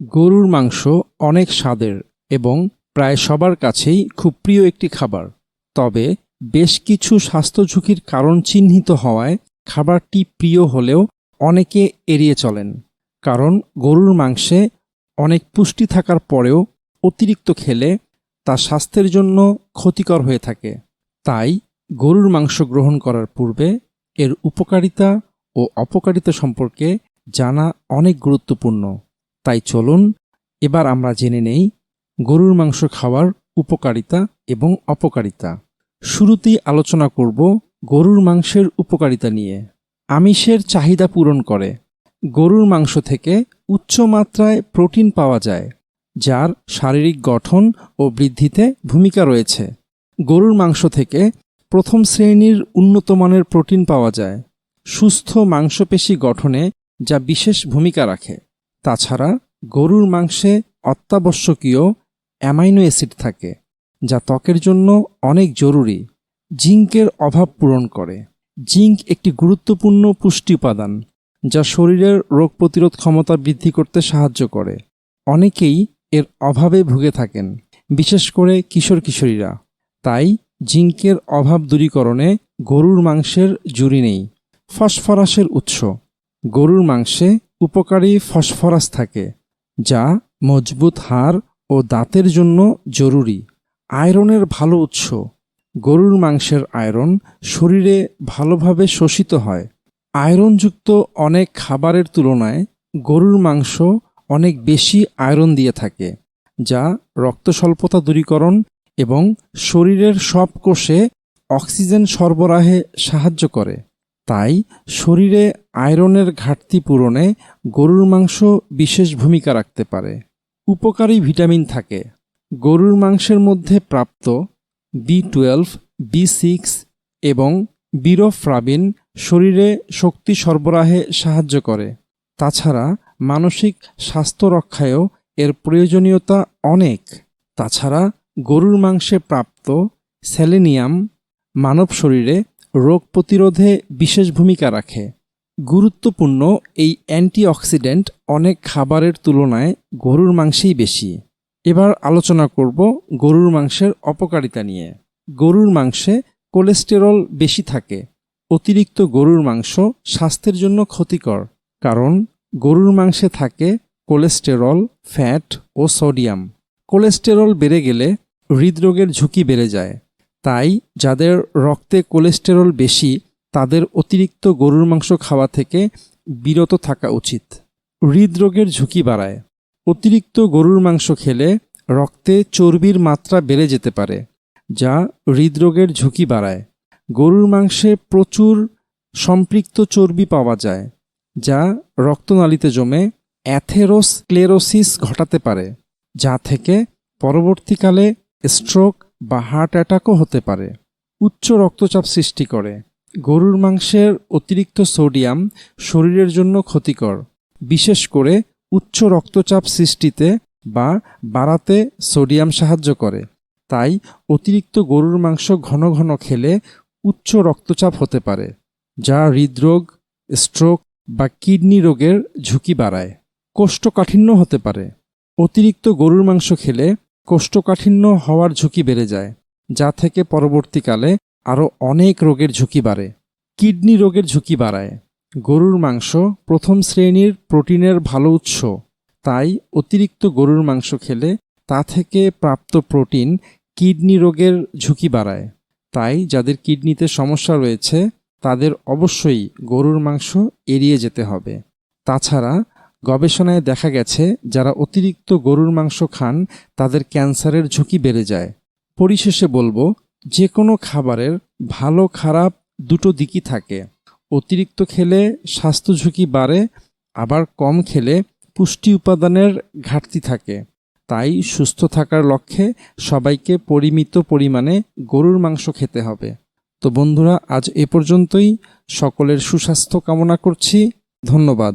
গরুর মাংস অনেক স্বাদের এবং প্রায় সবার কাছেই খুব প্রিয় একটি খাবার। তবে বেশ কিছু স্বাস্থ্য ঝুঁকির কারণ চিহ্নিত হওয়ায় খাবারটি প্রিয় হলেও অনেকে এড়িয়ে চলেন। কারণ গরুর মাংসে অনেক পুষ্টি থাকার পরেও অতিরিক্ত খেলে তা স্বাস্থ্যের জন্য ক্ষতিকর হয়ে থাকে। তাই গরুর মাংস গ্রহণ করার পূর্বে এর উপকারিতা ও অপকারিতা সম্পর্কে জানা অনেক গুরুত্বপূর্ণ। তাই চলুন এবার আমরা জেনে নেই গরুর মাংস খাওয়ার উপকারিতা এবং অপকারিতা। শুরুতেই আলোচনা করব গরুর মাংসের উপকারিতা নিয়ে। আমিষের চাহিদা পূরণ করে। গরুর মাংস থেকে উচ্চ মাত্রায় প্রোটিন পাওয়া যায়, যার শারীরিক গঠন ও বৃদ্ধিতে ভূমিকা রয়েছে। গরুর মাংস থেকে প্রথম শ্রেণীর উন্নত মানের প্রোটিন পাওয়া যায়, সুস্থ মাংসপেশি গঠনে যা বিশেষ ভূমিকা রাখে। তাছাড়া গরুর মাংসে অত্যাবশ্যকীয় অ্যামাইনো অ্যাসিড থাকে, যা ত্বকের জন্য অনেক জরুরি। জিঙ্কের অভাব পূরণ করে। জিঙ্ক একটি গুরুত্বপূর্ণ পুষ্টি উপাদান, যা শরীরের রোগ প্রতিরোধ ক্ষমতা বৃদ্ধি করতে সাহায্য করে। অনেকেই এর অভাবে ভুগে থাকেন, বিশেষ করে কিশোর কিশোরীরা। তাই জিঙ্কের অভাব দূরীকরণে গরুর মাংসের জুড়ি নেই। ফসফরাসের উৎস। গরুর মাংসে উপকারী ফসফরাস থাকে, যা মজবুত হাড় ও দাঁতের জন্য জরুরি। আয়রনের ভালো উৎস। গরুর মাংসের আয়রন শরীরে ভালোভাবে শোষিত হয়। আয়রনযুক্ত অনেক খাবারের তুলনায় গরুর মাংস অনেক বেশি আয়রন দিয়ে থাকে, যা রক্তস্বল্পতা দূরীকরণ এবং শরীরের সব কোষে অক্সিজেন সরবরাহে সাহায্য করে। তাই শরীরে আয়রনের ঘাটতি পূরণে গরুর মাংস বিশেষ ভূমিকা রাখতে পারে। উপকারী ভিটামিন থাকে। গরুর মাংসের মধ্যে প্রাপ্ত B12, B6 এবং বিরোফ্লাভিন শরীরে শক্তি সরবরাহে সাহায্য করে। তাছাড়া মানসিক স্বাস্থ্য রক্ষায়ও এর প্রয়োজনীয়তা অনেক। তাছাড়া গরুর মাংসে প্রাপ্ত সেলেনিয়াম মানব শরীরে রোগ প্রতিরোধে বিশেষ ভূমিকা রাখে। গুরুত্বপূর্ণ এই অ্যান্টিঅক্সিডেন্ট অনেক খাবারের তুলনায় গরুর মাংসেই বেশি। এবার আলোচনা করব গরুর মাংসের অপকারিতা নিয়ে। গরুর মাংসে কোলেস্টেরল বেশি থাকে। অতিরিক্ত গরুর মাংস স্বাস্থ্যের জন্য ক্ষতিকর, কারণ গরুর মাংসে থাকে কোলেস্টেরল, ফ্যাট ও সোডিয়াম। কোলেস্টেরল বেড়ে গেলে হৃদরোগের ঝুঁকি বেড়ে যায়। তাই যাদের রক্তে কোলেস্টেরল বেশি তাদের অতিরিক্ত গরুর মাংস খাওয়া থেকে বিরত থাকা উচিত। হৃদরোগের ঝুঁকি বাড়ায়। অতিরিক্ত গরুর মাংস খেলে রক্তে চর্বির মাত্রা বেড়ে যেতে পারে, যা হৃদরোগের ঝুঁকি বাড়ায়। গরুর মাংসে প্রচুর সম্পৃক্ত চর্বি পাওয়া যায়, যা রক্তনালীতে জমে অ্যাথেরোস্ক্লেরোসিস ঘটাতে পারে, যা থেকে পরবর্তীকালে স্ট্রোক বা হার্ট অ্যাটাকও হতে পারে। উচ্চ রক্তচাপ সৃষ্টি করে। গরুর মাংসের অতিরিক্ত সোডিয়াম শরীরের জন্য ক্ষতিকর, বিশেষ করে উচ্চ রক্তচাপ সৃষ্টিতে বা বাড়াতে সোডিয়াম সাহায্য করে। তাই অতিরিক্ত গরুর মাংস ঘন ঘন খেলে উচ্চ রক্তচাপ হতে পারে, যা হৃদরোগ, স্ট্রোক বা কিডনি রোগের ঝুঁকি বাড়ায়। কোষ্ঠকাঠিন্য হতে পারে। অতিরিক্ত গরুর মাংস খেলে কোষ্ঠকাঠিন্য হওয়ার ঝুঁকি বেড়ে যায়, যা থেকে পরবর্তীকালে আরও অনেক রোগের ঝুঁকি বাড়ে। কিডনি রোগের ঝুঁকি বাড়ায়। গরুর মাংস প্রথম শ্রেণীর প্রোটিনের ভালো উৎস। তাই অতিরিক্ত গরুর মাংস খেলে তা থেকে প্রাপ্ত প্রোটিন কিডনি রোগের ঝুঁকি বাড়ায়। তাই যাদের কিডনিতে সমস্যা রয়েছে তাদের অবশ্যই গরুর মাংস এড়িয়ে যেতে হবে। তাছাড়া গবেষণায় দেখা গেছে যারা অতিরিক্ত গরুর মাংস খান তাদের ক্যান্সারের ঝুঁকি বেড়ে যায়। পরিশেষে বলবো, যে কোনো খাবারের ভালো খারাপ দুটো দিকই থাকে। অতিরিক্ত খেলে স্বাস্থ্য ঝুঁকি বাড়ে, আবার কম খেলে পুষ্টি উপাদানের ঘাটতি থাকে। তাই সুস্থ থাকার লক্ষ্যে সবাইকে পরিমিত পরিমাণে গরুর মাংস খেতে হবে। তো বন্ধুরা, আজ এ পর্যন্তই। সকলের সুস্বাস্থ্য কামনা করছি। ধন্যবাদ।